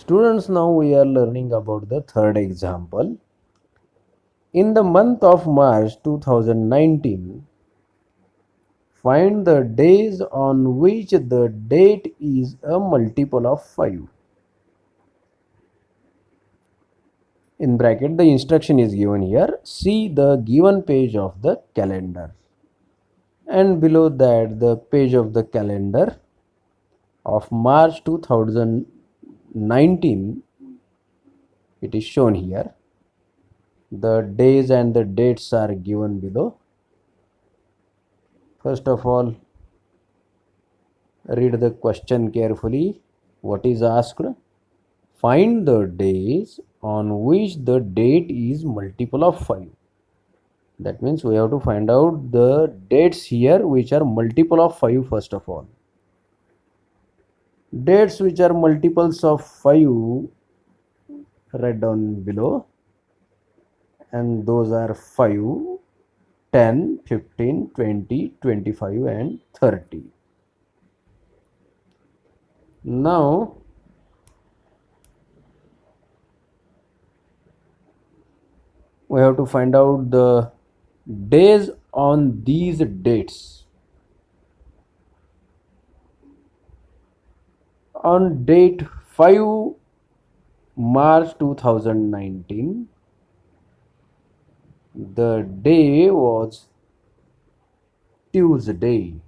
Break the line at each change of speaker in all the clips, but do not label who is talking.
Students, now we are learning about the third example. In the month of March 2019, find the days on which the date is a multiple of 5. In bracket, the instruction is given here. See the given page of the calendar. And below that, the page of the calendar of March 2019, it is shown here. The days and the dates are given below. First of all, read the question carefully. What is asked? Find the days on which the date is multiple of 5. That means we have to find out the dates here which are multiple of 5 first of all. Dates which are multiples of 5, write down below, and those are 5, 10, 15, 20, 25 and 30. Now we have to find out the days on these dates. On date 5 March 2019, the day was Tuesday.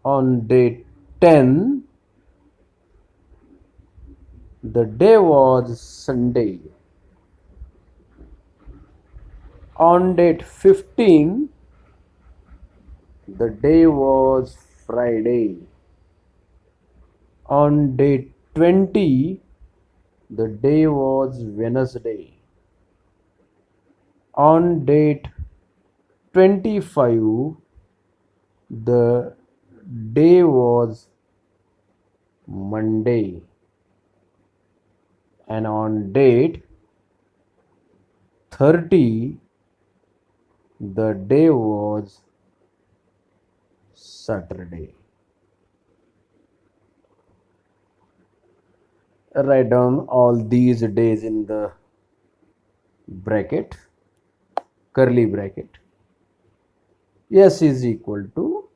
On date 10, the day was Sunday. On date 15, the day was Friday. On date 20, the day was Wednesday. On date 25, the day was Monday. And on date 30, the day was Saturday. Write down all these days in the bracket, curly bracket. S is equal to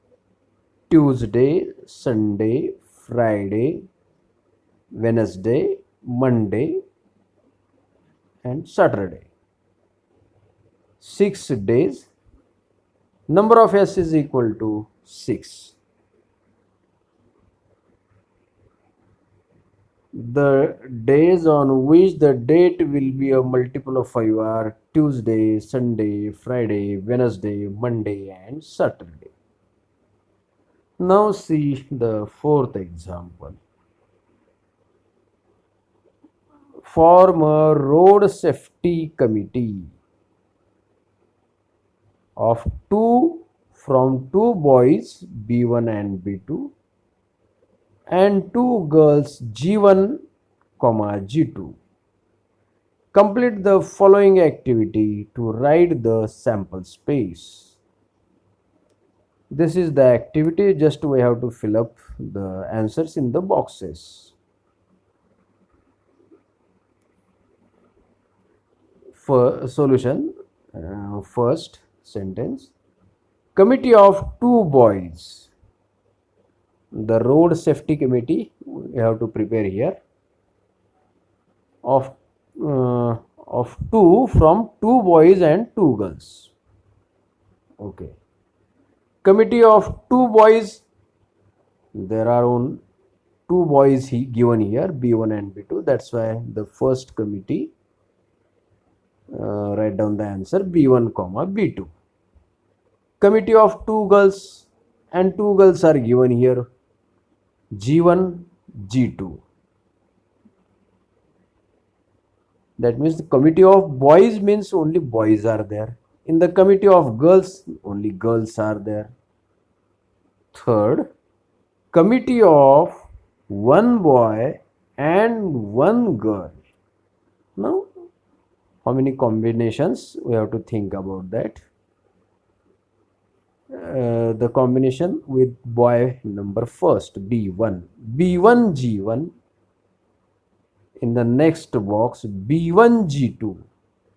Tuesday, Sunday, Friday, Wednesday, Monday and Saturday. 6 days. Number of S is equal to 6. The days on which the date will be a multiple of 5 are Tuesday, Sunday, Friday, Wednesday, Monday and Saturday. Now see the fourth example. Form a road safety committee of 2 boys B1 and B2 and 2 girls G1, G2. Complete the following activity to write the sample space. This is the activity, just we have to fill up the answers in the boxes. For solution, first sentence, committee of 2 boys. The road safety committee we have to prepare here of 2 from 2 boys and 2 girls. Okay. Committee of 2 boys, there are only 2 boys given here, B1 and B2. That's why the first committee, write down the answer B1, B2. Committee of 2 girls, and 2 girls are given here, G1, G2. That means the committee of boys means only boys are there. In the committee of girls, only girls are there. Third, committee of 1 boy and 1 girl. Now, how many combinations? We have to think about that. the combination with boy number first, B1. B1 G1. In the next box, B1 G2.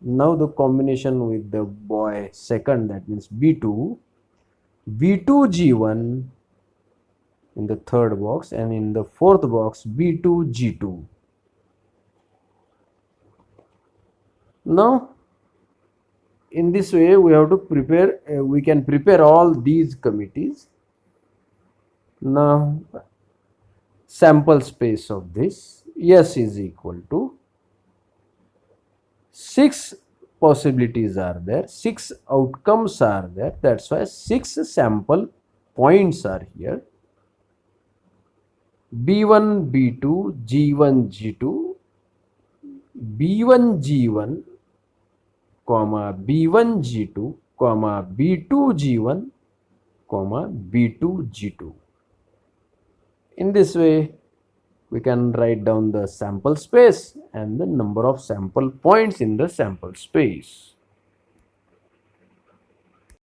Now the combination with the boy second, that means B2. B2 G1 in the third box, and in the fourth box B2 G2. Now in this way we have to prepare, we can prepare all these committees. Now sample space of this S is equal to 6 possibilities are there, 6 outcomes are there, that's why 6 sample points are here. B1 B2 G1 G2 B1 G1 comma B1 G2 comma B2 G1 comma B2 G2. In this way we can write down the sample space and the number of sample points in the sample space.